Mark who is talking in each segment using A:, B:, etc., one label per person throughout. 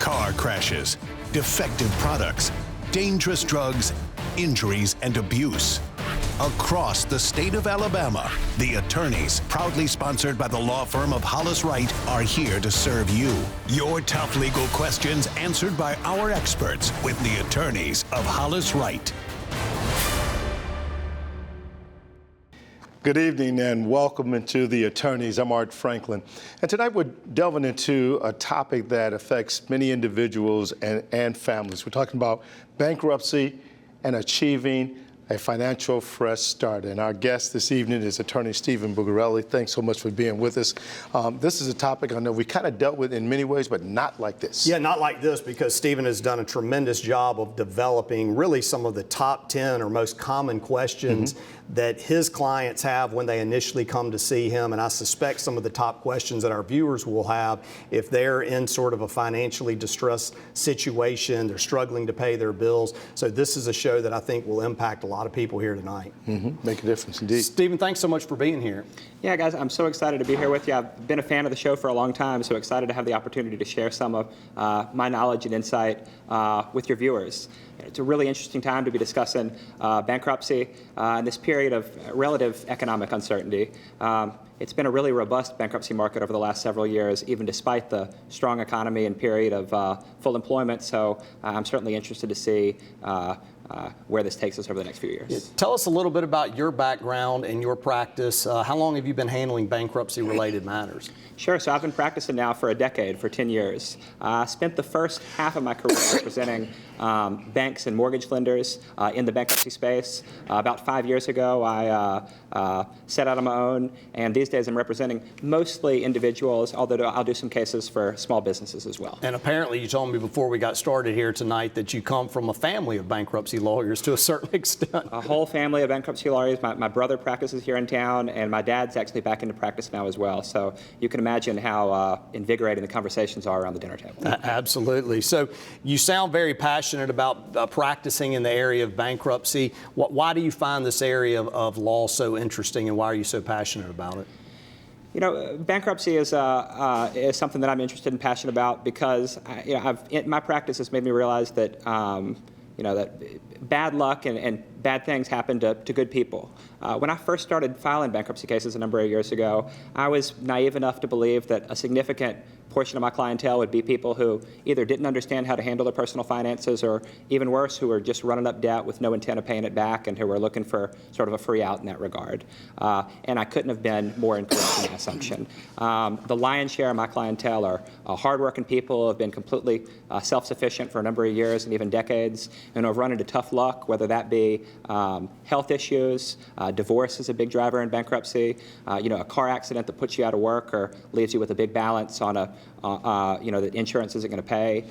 A: car crashes, defective products, dangerous drugs, injuries, and abuse. Across the state of Alabama, the attorneys, proudly sponsored by the law firm of Hollis, Wright, are here to serve you. Your tough legal questions answered by our experts with the attorneys of Hollis, Wright.
B: Good evening and welcome into the attorneys. I'm Art Franklin. And tonight we're delving into a topic that affects many individuals and families. We're talking about bankruptcy and achieving a financial fresh start. And our guest this evening is attorney Stephen Bugarelli. Thanks so much for being with us. This is a topic I know we kind of dealt with in many ways, but not like this.
C: Yeah, not like this, because Stephen has done a tremendous job of developing really some of the top 10 or most common questions that his clients have when they initially come to see him. And I suspect some of the top questions that our viewers will have if they're in sort of a financially distressed situation, they're struggling to pay their bills. So this is a show that I think will impact a lot of people here tonight.
B: Make a difference indeed.
C: Stephen, thanks so much for being here.
D: Yeah, guys, I'm so excited to be here with you. I've been a fan of the show for a long time, so excited to have the opportunity to share some of my knowledge and insight with your viewers. It's a really interesting time to be discussing bankruptcy in this period of relative economic uncertainty. It's been a really robust bankruptcy market over the last several years, even despite the strong economy and period of full employment. So I'm certainly interested to see where this takes us over the next few years.
C: Yeah, tell us a little bit about your background and your practice. How long have you been handling bankruptcy-related matters?
D: Sure. So I've been practicing now for a decade, for 10 years. I spent the first half of my career representing banks and mortgage lenders in the bankruptcy space. About 5 years ago, I set out on my own, and these days I'm representing mostly individuals, although I'll do some cases for small businesses as well.
C: And apparently you told me before we got started here tonight that you come from a family of bankruptcy lawyers to a certain extent.
D: A whole family of bankruptcy lawyers. My brother practices here in town, and my dad's actually back into practice now as well. So you can imagine how invigorating the conversations are around the dinner table.
C: Absolutely. So you sound very passionate about practicing in the area of bankruptcy. Why do you find this area of law so interesting, and why are you so passionate about it?
D: You know, bankruptcy is something that I'm interested and passionate about because my practice has made me realize that that bad luck and bad things happen to good people. When I first started filing bankruptcy cases a number of years ago, I was naive enough to believe that a significant portion of my clientele would be people who either didn't understand how to handle their personal finances, or even worse, who were just running up debt with no intent of paying it back and who were looking for sort of a free out in that regard. And I couldn't have been more incorrect in my assumption. The lion's share of my clientele are hardworking people who have been completely self-sufficient for a number of years and even decades, and have run into tough luck, whether that be health issues, divorce is a big driver in bankruptcy, a car accident that puts you out of work or leaves you with a big balance on that insurance isn't going to pay.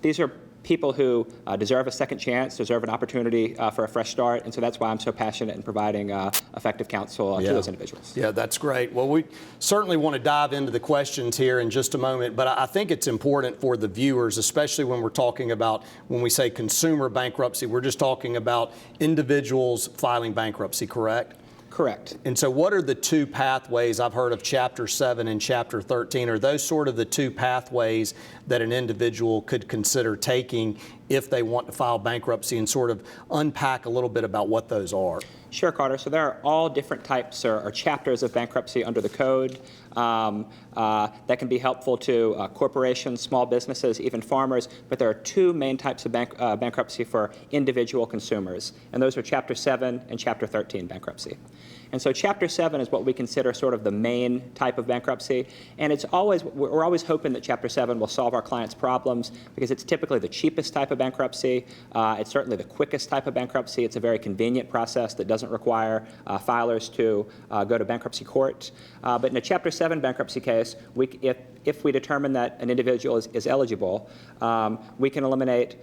D: These are people who deserve a second chance, deserve an opportunity for a fresh start, and so that's why I'm so passionate in providing effective counsel to those individuals. Yeah,
C: that's great. Well, we certainly want to dive into the questions here in just a moment, but I think it's important for the viewers, especially when we're talking about, when we say consumer bankruptcy, we're just talking about individuals filing bankruptcy, correct?
D: Correct.
C: And so what are the two pathways? I've heard of Chapter 7 and Chapter 13. Are those sort of the two pathways that an individual could consider taking if they want to file bankruptcy, and sort of unpack a little bit about what those are?
D: Sure, Carter. So there are all different types or chapters of bankruptcy under the code that can be helpful to corporations, small businesses, even farmers. But there are two main types of bankruptcy for individual consumers, and those are Chapter 7 and Chapter 13 bankruptcy. And so Chapter 7 is what we consider sort of the main type of bankruptcy, and we're always hoping that Chapter 7 will solve our clients' problems because it's typically the cheapest type of bankruptcy. It's certainly the quickest type of bankruptcy. It's a very convenient process that doesn't require filers to go to bankruptcy court. But in a Chapter 7 bankruptcy case, if we determine that an individual is eligible, we can eliminate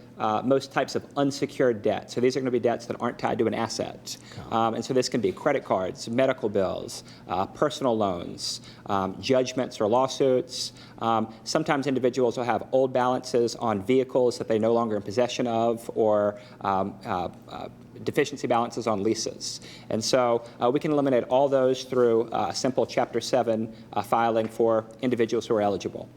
D: most types of unsecured debt. So these are going to be debts that aren't tied to an asset. And so this can be credit cards, medical bills, personal loans, judgments or lawsuits. Sometimes individuals will have old balances on vehicles that they no longer in possession of, or deficiency balances on leases. And so we can eliminate all those through a simple Chapter 7 filing for individuals who are eligible.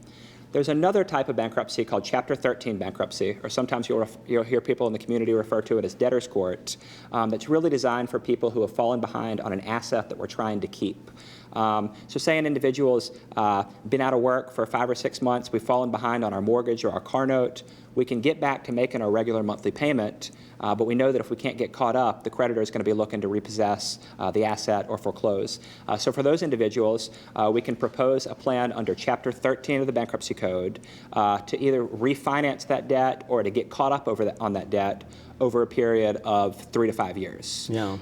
D: There's another type of bankruptcy called Chapter 13 bankruptcy, or sometimes you'll hear people in the community refer to it as debtor's court, that's really designed for people who have fallen behind on an asset that we're trying to keep. So say an individual's been out of work for 5 or 6 months, we've fallen behind on our mortgage or our car note, we can get back to making our regular monthly payment, but we know that if we can't get caught up, the creditor is going to be looking to repossess the asset or foreclose. So for those individuals, we can propose a plan under Chapter 13 of the Bankruptcy Code to either refinance that debt or to get caught up on that debt over a period of 3 to 5 years.
C: Yeah.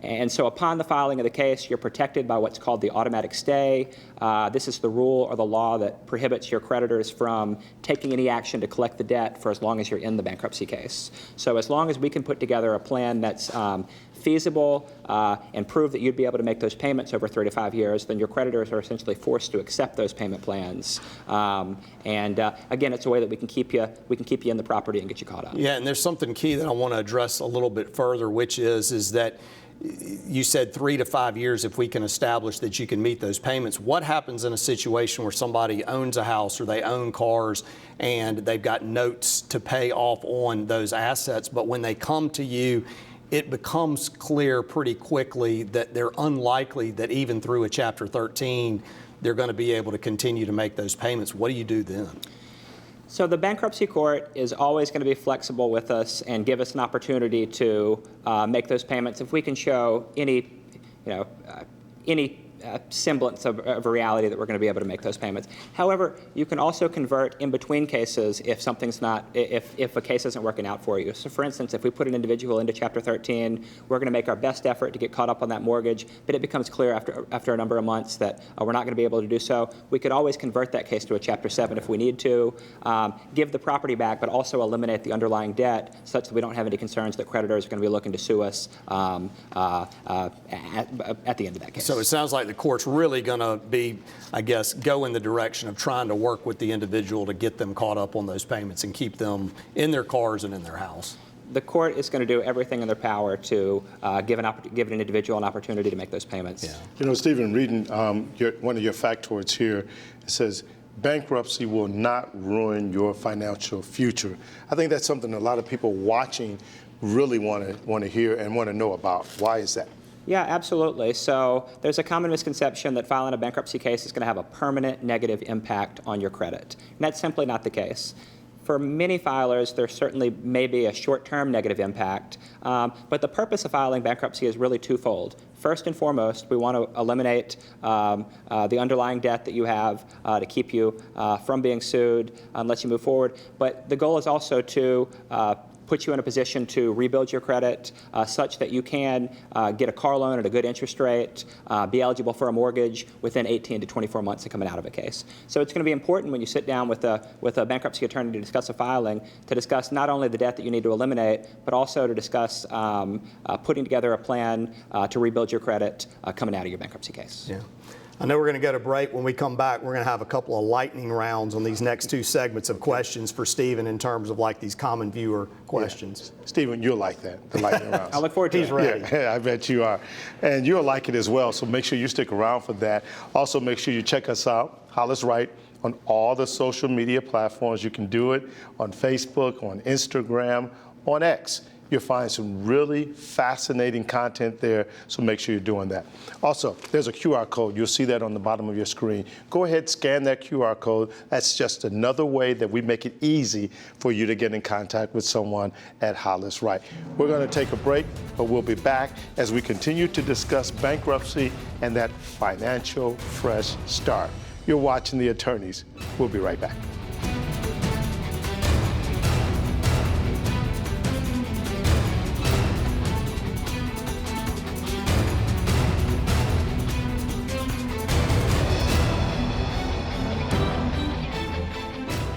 D: And so upon the filing of the case, you're protected by what's called the automatic stay. This is the rule or the law that prohibits your creditors from taking any action to collect the debt for as long as you're in the bankruptcy case. So as long as we can put together a plan that's feasible and prove that you'd be able to make those payments over 3 to 5 years, then your creditors are essentially forced to accept those payment plans. Again, it's a way that we can keep you in the property and get you caught up.
C: Yeah, and there's something key that I want to address a little bit further, which is that you said 3 to 5 years if we can establish that you can meet those payments. What happens in a situation where somebody owns a house or they own cars and they've got notes to pay off on those assets, but when they come to you, it becomes clear pretty quickly that they're unlikely that even through a Chapter 13, they're going to be able to continue to make those payments. What do you do then?
D: So the bankruptcy court is always going to be flexible with us and give us an opportunity to make those payments if we can show any semblance of a reality that we're going to be able to make those payments. However, you can also convert in between cases if if a case isn't working out for you. So for instance, if we put an individual into Chapter 13, we're going to make our best effort to get caught up on that mortgage, but it becomes clear after a number of months that we're not going to be able to do so. We could always convert that case to a Chapter 7 if we need to, give the property back, but also eliminate the underlying debt such that we don't have any concerns that creditors are going to be looking to sue us at the end of that case.
C: So it sounds like the court's really going to be, I guess, go in the direction of trying to work with the individual to get them caught up on those payments and keep them in their cars and in their house.
D: The court is going to do everything in their power to give an individual an opportunity to make those payments.
C: Yeah.
B: You know, Stephen, reading one of your factoids here, it says, bankruptcy will not ruin your financial future. I think that's something a lot of people watching really want to hear and want to know about. Why is that?
D: Yeah, absolutely. So there's a common misconception that filing a bankruptcy case is going to have a permanent negative impact on your credit. And that's simply not the case. For many filers, there certainly may be a short-term negative impact, but the purpose of filing bankruptcy is really twofold. First and foremost, we want to eliminate the underlying debt that you have to keep you from being sued unless you move forward. But the goal is also to put you in a position to rebuild your credit such that you can get a car loan at a good interest rate, be eligible for a mortgage within 18 to 24 months of coming out of a case. So it's going to be important when you sit down with a bankruptcy attorney to discuss a filing, to discuss not only the debt that you need to eliminate, but also to discuss putting together a plan to rebuild your credit coming out of your bankruptcy case.
C: Yeah. I know we're going to go to break. When we come back, we're going to have a couple of lightning rounds on these next 2 segments of questions for Stephen in terms of like these common viewer questions.
B: Yeah. Stephen, you'll like that, the lightning rounds.
D: I look forward to it.
C: He's ready.
B: Yeah, I bet you are. And you'll like it as well, so make sure you stick around for that. Also, make sure you check us out, Hollis Wright, on all the social media platforms. You can do it on Facebook, on Instagram, on X. You'll find some really fascinating content there, so make sure you're doing that. Also, there's a QR code. You'll see that on the bottom of your screen. Go ahead, scan that QR code. That's just another way that we make it easy for you to get in contact with someone at Hollis Wright. We're going to take a break, but we'll be back as we continue to discuss bankruptcy and that financial fresh start. You're watching The Attorneys. We'll be right back.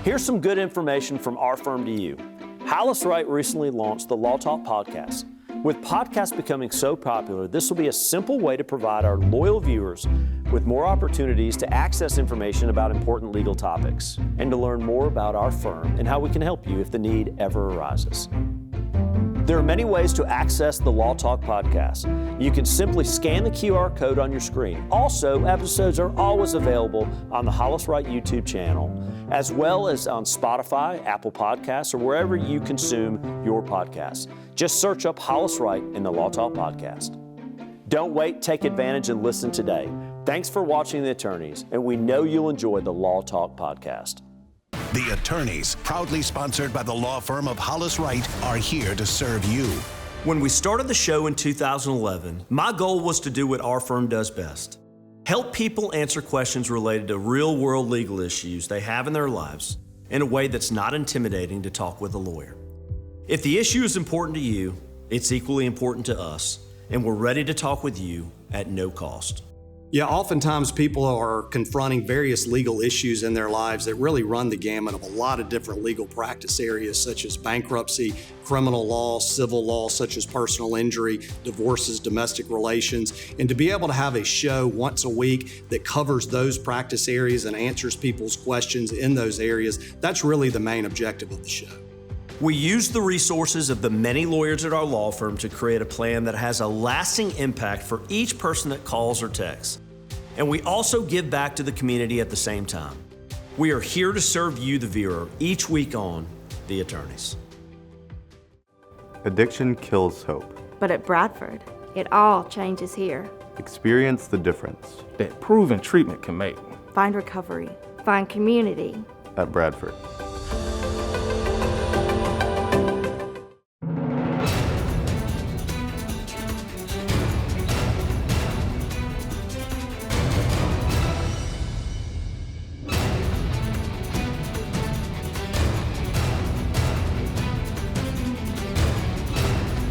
E: Here's some good information from our firm to you. Hollis Wright recently launched the Law Talk podcast. With podcasts becoming so popular, this will be a simple way to provide our loyal viewers with more opportunities to access information about important legal topics and to learn more about our firm and how we can help you if the need ever arises. There are many ways to access the Law Talk podcast. You can simply scan the QR code on your screen. Also, episodes are always available on the Hollis Wright YouTube channel, as well as on Spotify, Apple Podcasts, or wherever you consume your podcasts. Just search up Hollis Wright in the Law Talk podcast. Don't wait, take advantage and listen today. Thanks for watching The Attorneys, and we know you'll enjoy the Law Talk podcast.
A: The Attorneys, proudly sponsored by the law firm of Hollis Wright, are here to serve you.
F: When we started the show in 2011, my goal was to do what our firm does best. Help people answer questions related to real-world legal issues they have in their lives in a way that's not intimidating to talk with a lawyer. If the issue is important to you, it's equally important to us, and we're ready to talk with you at no cost.
C: Yeah, oftentimes people are confronting various legal issues in their lives that really run the gamut of a lot of different legal practice areas, such as bankruptcy, criminal law, civil law, such as personal injury, divorces, domestic relations. And to be able to have a show once a week that covers those practice areas and answers people's questions in those areas, that's really the main objective of the show.
F: We use the resources of the many lawyers at our law firm to create a plan that has a lasting impact for each person that calls or texts. And we also give back to the community at the same time. We are here to serve you, the viewer, each week on The Attorneys.
G: Addiction kills hope.
H: But at Bradford, it all changes here.
G: Experience the difference
I: that proven treatment can make.
H: Find recovery. Find community.
G: at Bradford.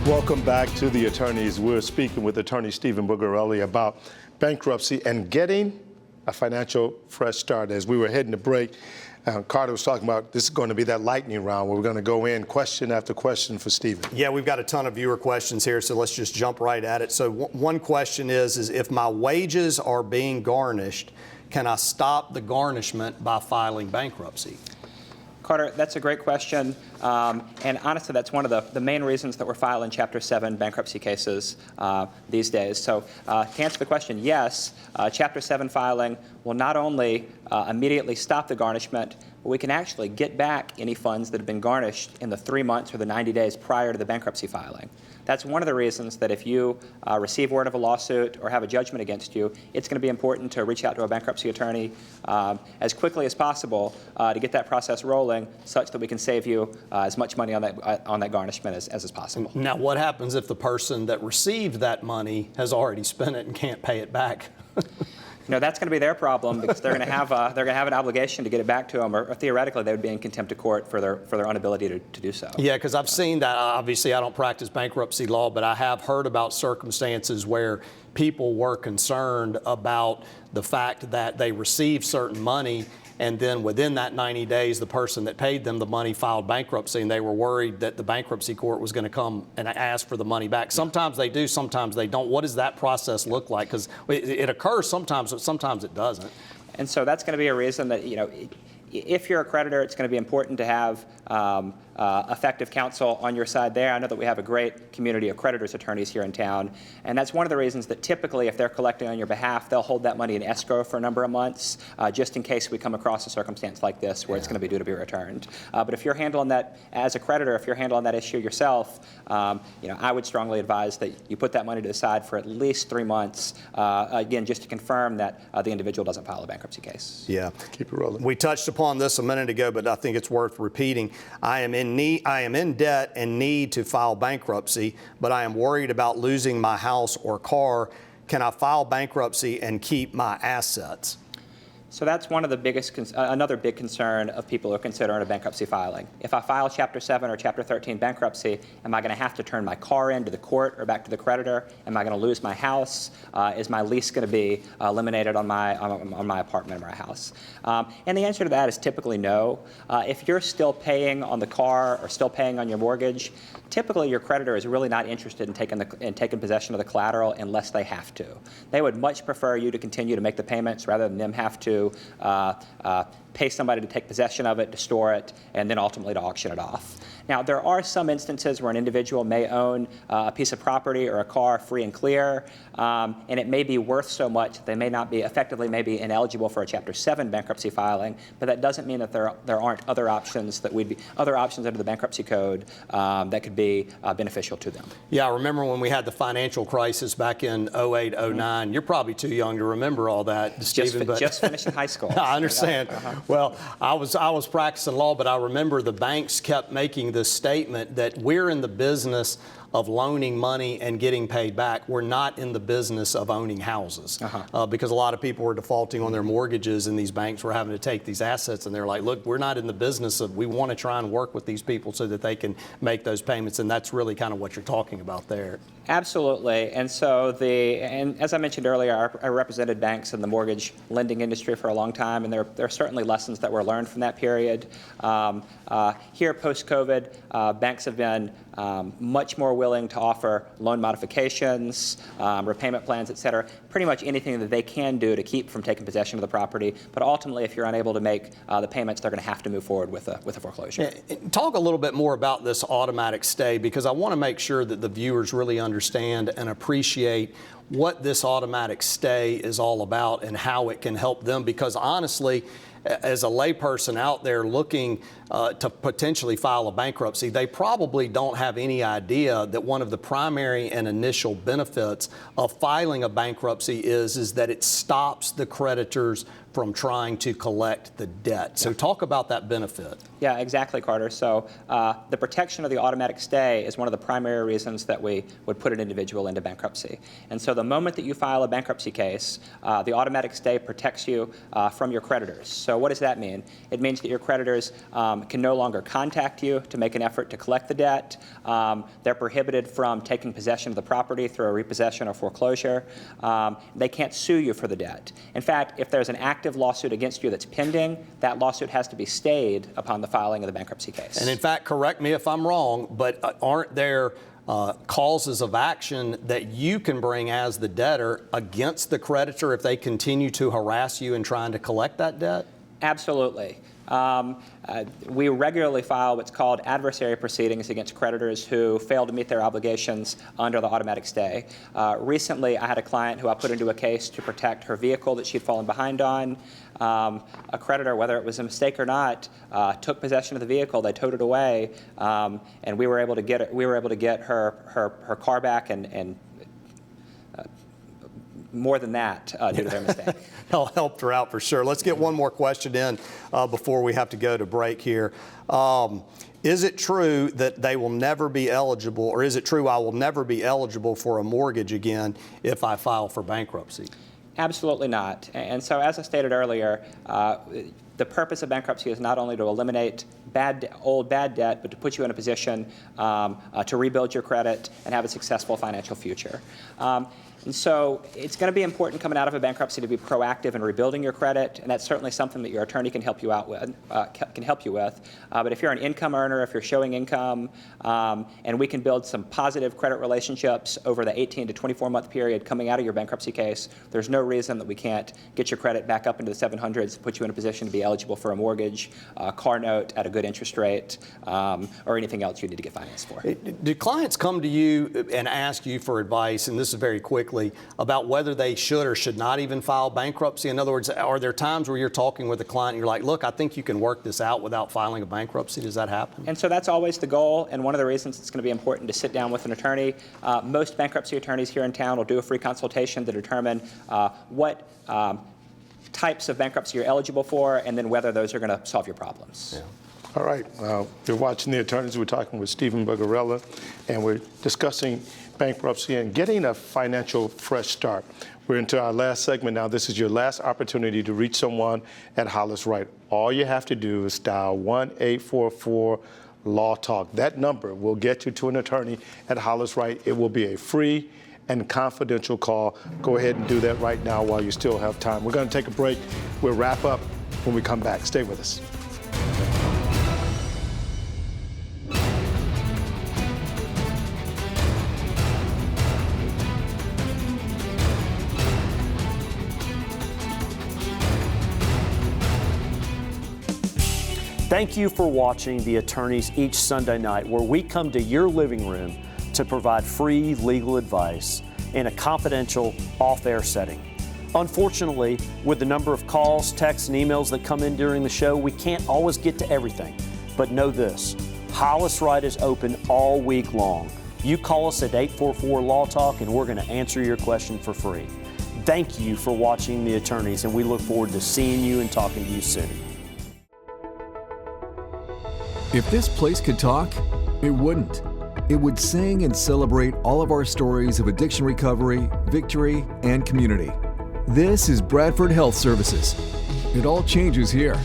B: Welcome back to The Attorneys. We're speaking with attorney Stephen Bugarelli about bankruptcy and getting a financial fresh start. As we were heading to break, Carter was talking about this is going to be that lightning round where we're going to go in question after question for Stephen.
C: Yeah, we've got a ton of viewer questions here, so let's just jump right at it. So one question is if my wages are being garnished, can I stop the garnishment by filing bankruptcy?
D: Carter, that's a great question. And honestly, that's one of the main reasons that we're filing Chapter 7 bankruptcy cases these days. So to answer the question, yes, Chapter 7 filing will not only immediately stop the garnishment, but we can actually get back any funds that have been garnished in the 3 months or the 90 days prior to the bankruptcy filing. That's one of the reasons that if you receive word of a lawsuit or have a judgment against you, it's going to be important to reach out to a bankruptcy attorney as quickly as possible to get that process rolling such that we can save you as much money on that garnishment as is possible.
C: Now, what happens if the person that received that money has already spent it and can't pay it back?
D: You know, that's going to be their problem because they're going to have an obligation to get it back to them, or theoretically they would be in contempt of court for their inability to do so.
C: Yeah, because I've seen that. Obviously, I don't practice bankruptcy law, but I have heard about circumstances where people were concerned about the fact that they received certain money, and then within that 90 days, the person that paid them the money filed bankruptcy, and they were worried that the bankruptcy court was going to come and ask for the money back. Sometimes they do, sometimes they don't. What does that process look like? Because it occurs sometimes, but sometimes it doesn't.
D: And so that's going to be a reason that, you know, if you're a creditor, it's going to be important to have effective counsel on your side there. I know that we have a great community of creditors attorneys here in town, and that's one of the reasons that typically if they're collecting on your behalf, they'll hold that money in escrow for a number of months, just in case we come across a circumstance like this where it's going to be due to be returned. But if you're handling that as a creditor, if you're handling that issue yourself, you know, I would strongly advise that you put that money to the side for at least 3 months, again, just to confirm that the individual doesn't file a bankruptcy case.
C: Yeah.
B: Keep it rolling.
C: We touched upon this a minute ago, but I think it's worth repeating. I am in debt and need to file bankruptcy, but I am worried about losing my house or car. Can I file bankruptcy and keep my assets?
D: So that's one of the biggest, another big concern of people who are considering a bankruptcy filing. If I file Chapter 7 or Chapter 13 bankruptcy, am I going to have to turn my car in to the court or back to the creditor? Am I going to lose my house? Is my lease going to be eliminated on my apartment or my house? And the answer to that is typically no. If you're still paying on the car or still paying on your mortgage, typically your creditor is really not interested in taking possession of the collateral unless they have to. They would much prefer you to continue to make the payments rather than them have to pay somebody to take possession of it, to store it, and then ultimately to auction it off. Now, there are some instances where an individual may own a piece of property or a car free and clear, and it may be worth so much that they may not be effectively maybe ineligible for a Chapter 7 bankruptcy filing, but that doesn't mean that there aren't other options other options under the bankruptcy code that could be beneficial to them.
C: Yeah, I remember when we had the financial crisis back in 08, 09. You're probably too young to remember all that, Stephen.
D: Just finished high school.
C: I understand. Well, I was practicing law, but I remember the banks kept making this statement that we're in the business of loaning money and getting paid back. We're not in the business of owning houses because a lot of people were defaulting on their mortgages and these banks were having to take these assets, and they're like, look, we're not in the business of, we want to try and work with these people so that they can make those payments, and that's really kind of what you're talking about there.
D: Absolutely. And so and as I mentioned earlier, I represented banks in the mortgage lending industry for a long time, and there are certainly lessons that were learned from that period. Here post-COVID, banks have been much more willing to offer loan modifications, repayment plans, et cetera, pretty much anything that they can do to keep from taking possession of the property. But ultimately, if you're unable to make the payments, they're going to have to move forward with a foreclosure.
C: Talk a little bit more about this automatic stay, because I want to make sure that the viewers really understand and appreciate what this automatic stay is all about and how it can help them, because honestly, as a layperson out there looking to potentially file a bankruptcy, they probably don't have any idea that one of the primary and initial benefits of filing a bankruptcy is that it stops the creditors from trying to collect the debt. So talk about that benefit.
D: Yeah, exactly, Carter. So the protection of the automatic stay is one of the primary reasons that we would put an individual into bankruptcy. And so the moment that you file a bankruptcy case, the automatic stay protects you from your creditors. So what does that mean? It means that your creditors can no longer contact you to make an effort to collect the debt. They're prohibited from taking possession of the property through a repossession or foreclosure. They can't sue you for the debt. In fact, if there's an active lawsuit against you that's pending, that lawsuit has to be stayed upon the filing of the bankruptcy case.
C: And in fact, correct me if I'm wrong, but aren't there causes of action that you can bring as the debtor against the creditor if they continue to harass you in trying to collect that debt?
D: Absolutely. We regularly file what's called adversary proceedings against creditors who fail to meet their obligations under the automatic stay. Recently, I had a client who I put into a case to protect her vehicle that she'd fallen behind on. A creditor, whether it was a mistake or not, took possession of the vehicle. They towed it away, and we were able to get her car back and more than that due to their mistake.
C: Helped her out for sure. Let's get one more question in before we have to go to break here. Is it true that they will never be eligible, or is it true I will never be eligible for a mortgage again if I file for bankruptcy?
D: Absolutely not. And so, as I stated earlier, the purpose of bankruptcy is not only to eliminate old bad debt, but to put you in a position to rebuild your credit and have a successful financial future. And so it's going to be important coming out of a bankruptcy to be proactive in rebuilding your credit, and that's certainly something that your attorney can help you out with. But if you're an income earner, if you're showing income, and we can build some positive credit relationships over the 18 to 24-month period coming out of your bankruptcy case, there's no reason that we can't get your credit back up into the 700s, put you in a position to be eligible for a mortgage, car note at a good interest rate, or anything else you need to get financed for.
C: Do clients come to you and ask you for advice, and this is very quickly, about whether they should or should not even file bankruptcy? In other words, are there times where you're talking with a client and you're like, look, I think you can work this out without filing a bankruptcy? Does that happen?
D: And so that's always the goal, and one of the reasons it's going to be important to sit down with an attorney. Most bankruptcy attorneys here in town will do a free consultation to determine what types of bankruptcy you're eligible for, and then whether those are going to solve your problems.
C: Yeah.
B: All right. You're watching The Attorneys. We're talking with Stephen Bugarella, and we're discussing bankruptcy and getting a financial fresh start. We're into our last segment now. This is your last opportunity to reach someone at Hollis Wright. All you have to do is dial 1-844-LAW-TALK. That number will get you to an attorney at Hollis Wright. It will be a free and confidential call. Go ahead and do that right now while you still have time. We're going to take a break. We'll wrap up when we come back. Stay with us.
E: Thank you for watching The Attorneys each Sunday night, where we come to your living room to provide free legal advice in a confidential, off-air setting. Unfortunately, with the number of calls, texts, and emails that come in during the show, we can't always get to everything. But know this, Hollis Wright is open all week long. You call us at 844 Talk and we're going to answer your question for free. Thank you for watching The Attorneys, and we look forward to seeing you and talking to you soon.
J: If this place could talk, it wouldn't. It would sing and celebrate all of our stories of addiction recovery, victory, and community. This is Bradford Health Services. It all changes here.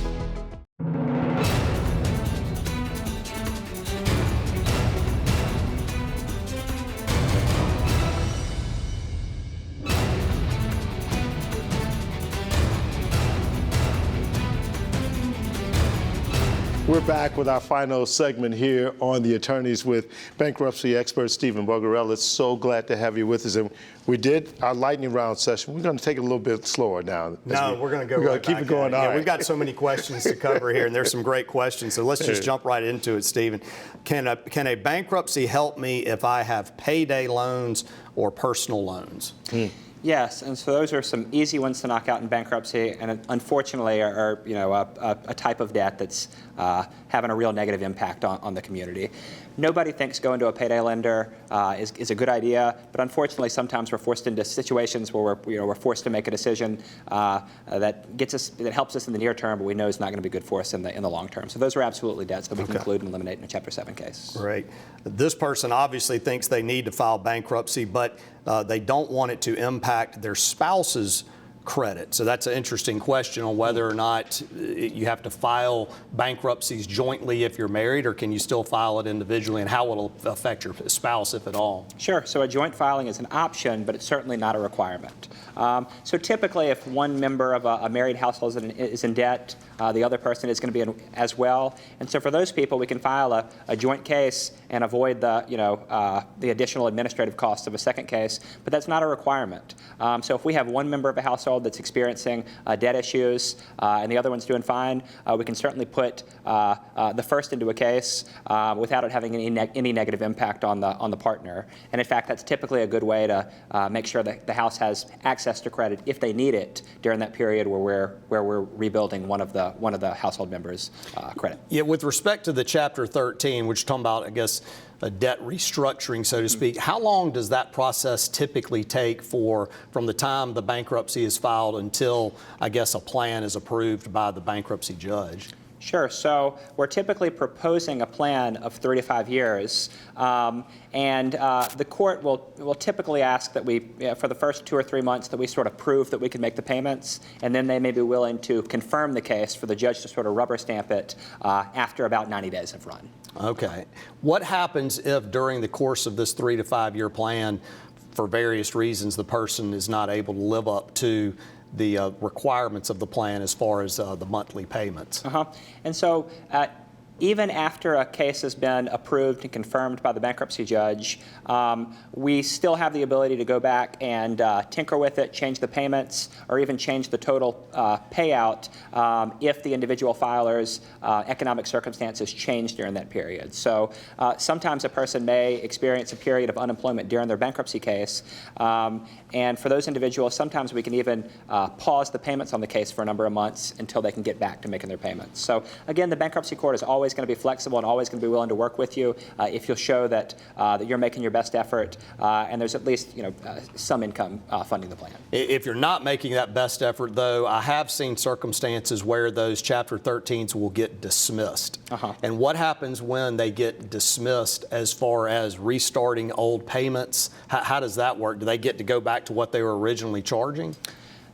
B: We're back with our final segment here on The Attorneys with bankruptcy expert Stephen Bogarella. So glad to have you with us. And we did our lightning round session. We're going to take it a little bit slower now.
C: No, we're going to go right
B: keep
C: back
B: it going.
C: at it.
B: All
C: Yeah,
B: right.
C: we've got so many questions to cover here, and there's some great questions. So let's just jump right into it, Stephen. Can a bankruptcy help me if I have payday loans or personal loans?
D: Yes, and so those are some easy ones to knock out in bankruptcy, and unfortunately are a type of debt that's having a real negative impact on the community. Nobody thinks going to a payday lender is a good idea, but unfortunately sometimes we're forced into situations where we're forced to make a decision that helps us in the near term, but we know is not going to be good for us in the long term. So those are absolutely debts that we can include and eliminate in a Chapter 7 case.
C: Great. This person obviously thinks they need to file bankruptcy, but they don't want it to impact their spouse's credit. So that's an interesting question on whether or not you have to file bankruptcies jointly if you're married, or can you still file it individually, and how will it affect your spouse, if at all?
D: Sure. So a joint filing is an option, but it's certainly not a requirement. So typically, if one member of a married household is in debt, the other person is going to be in as well. And so for those people, we can file a joint case and avoid the additional administrative costs of a second case, but that's not a requirement. So if we have one member of a household that's experiencing debt issues and the other one's doing fine, we can certainly put the first into a case without it having any negative impact on the partner. And in fact, that's typically a good way to make sure that the house has access to credit if they need it during that period where we're rebuilding one of the household members' credit.
C: Yeah, with respect to the Chapter 13, which you're talking about, I guess, a debt restructuring, so to speak, how long does that process typically take from the time the bankruptcy is filed until, I guess, a plan is approved by the bankruptcy judge?
D: Sure. So we're typically proposing a plan of 3 to 5 years, and the court will typically ask that we, for the first 2 or 3 months, that we sort of prove that we can make the payments, and then they may be willing to confirm the case for the judge to sort of rubber stamp it after about 90 days have run.
C: Okay. What happens if during the course of this 3 to 5 year plan, for various reasons, the person is not able to live up to the requirements of the plan as far as the monthly payments?
D: And so even after a case has been approved and confirmed by the bankruptcy judge, we still have the ability to go back and tinker with it, change the payments, or even change the total payout if the individual filer's economic circumstances change during that period. So sometimes a person may experience a period of unemployment during their bankruptcy case, and for those individuals, sometimes we can even pause the payments on the case for a number of months until they can get back to making their payments. So again, the bankruptcy court is always going to be flexible and always going to be willing to work with you if you'll show that you're making your best effort and there's at least some income funding the plan.
C: If you're not making that best effort, though, I have seen circumstances where those Chapter 13s will get dismissed. And what happens when they get dismissed as far as restarting old payments? How does that work? Do they get to go back to what they were originally charging?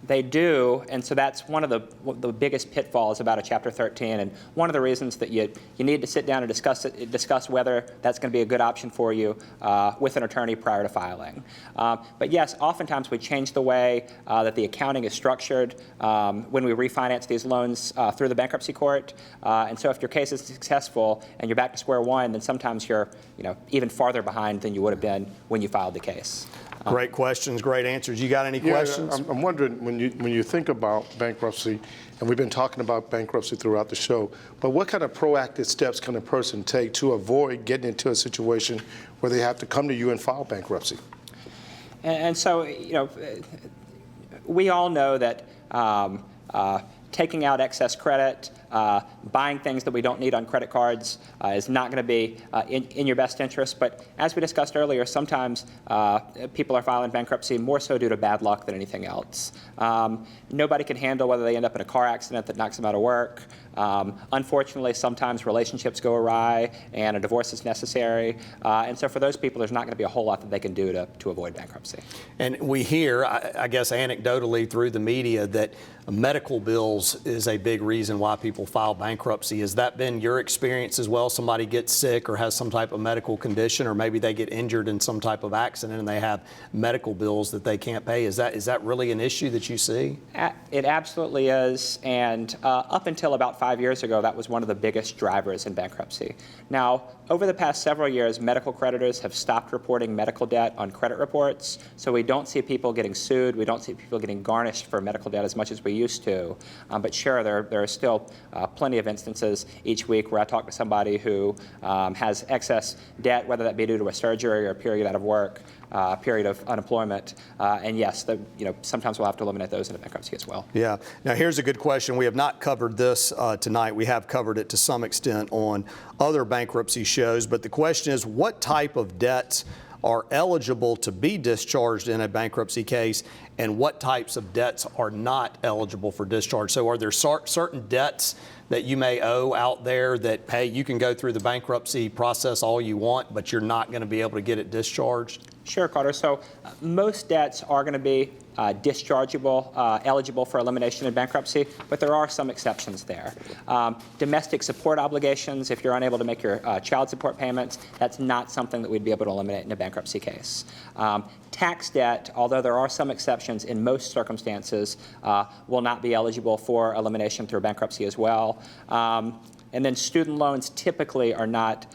D: They do, and so that's one of the biggest pitfalls about a Chapter 13, and one of the reasons that you need to sit down and discuss whether that's going to be a good option for you with an attorney prior to filing. But yes, oftentimes we change the way that the accounting is structured when we refinance these loans through the bankruptcy court, and so if your case is successful and you're back to square one, then sometimes you're even farther behind than you would have been when you filed the case.
C: Great questions, great answers. You got any questions?
B: I'm wondering, when you think about bankruptcy, and we've been talking about bankruptcy throughout the show, but what kind of proactive steps can a person take to avoid getting into a situation where they have to come to you and file bankruptcy?
D: And so, we all know that taking out excess credit, buying things that we don't need on credit cards is not going to be in your best interest. But as we discussed earlier, sometimes people are filing bankruptcy more so due to bad luck than anything else. Nobody can handle whether they end up in a car accident that knocks them out of work. Unfortunately, sometimes relationships go awry and a divorce is necessary. And so for those people, there's not going to be a whole lot that they can do to avoid bankruptcy.
C: And we hear, I guess anecdotally through the media, that medical bills is a big reason why people file bankruptcy. Has that been your experience as well? Somebody gets sick or has some type of medical condition, or maybe they get injured in some type of accident and they have medical bills that they can't pay. Is that really an issue that you see?
D: It absolutely is. And up until about 5 years ago, that was one of the biggest drivers in bankruptcy. Now, over the past several years, medical creditors have stopped reporting medical debt on credit reports. So we don't see people getting sued. We don't see people getting garnished for medical debt as much as we used to. But sure, there are still plenty of instances each week where I talk to somebody who has excess debt, whether that be due to a surgery or a period out of work, period of unemployment. And yes, sometimes we'll have to eliminate those in a bankruptcy as well.
C: Yeah. Now here's a good question. We have not covered this tonight. We have covered it to some extent on other bankruptcy shows, but the question is, what type of debts are eligible to be discharged in a bankruptcy case, and what types of debts are not eligible for discharge? So are there certain debts that you may owe out there that, hey, you can go through the bankruptcy process all you want, but you're not going to be able to get it discharged?
D: Sure, Carter. So most debts are going to be dischargeable, eligible for elimination in bankruptcy, but there are some exceptions there. Domestic support obligations, if you're unable to make your child support payments, that's not something that we'd be able to eliminate in a bankruptcy case. Tax debt, although there are some exceptions in most circumstances, will not be eligible for elimination through bankruptcy as well. And then student loans typically are not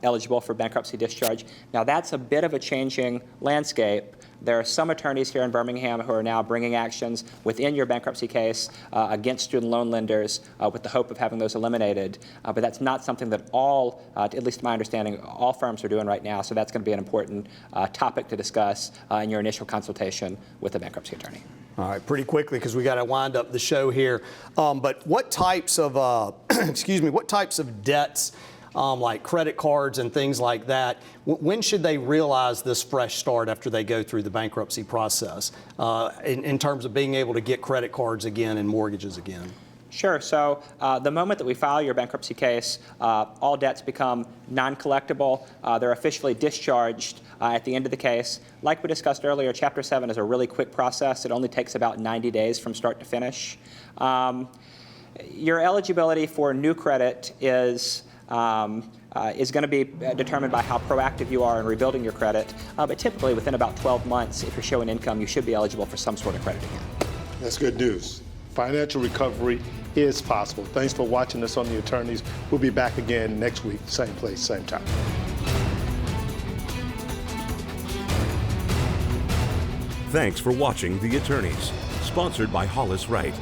D: eligible for bankruptcy discharge. Now that's a bit of a changing landscape. There are some attorneys here in Birmingham who are now bringing actions within your bankruptcy case against student loan lenders with the hope of having those eliminated. But that's not something that all, at least to my understanding, all firms are doing right now. So that's going to be an important topic to discuss in your initial consultation with a bankruptcy attorney.
C: All right, pretty quickly because we got to wind up the show here. But what types of, what types of debts, like credit cards and things like that, when should they realize this fresh start after they go through the bankruptcy process in terms of being able to get credit cards again and mortgages again?
D: Sure. So the moment that we file your bankruptcy case, all debts become non-collectible. They're officially discharged at the end of the case. Like we discussed earlier, Chapter 7 is a really quick process. It only takes about 90 days from start to finish. Your eligibility for new credit is going to be determined by how proactive you are in rebuilding your credit. But typically, within about 12 months, if you're showing income, you should be eligible for some sort of credit again.
B: That's good news. Financial recovery is possible. Thanks for watching us on The Attorneys. We'll be back again next week, same place, same time.
K: Thanks for watching The Attorneys, sponsored by Hollis Wright.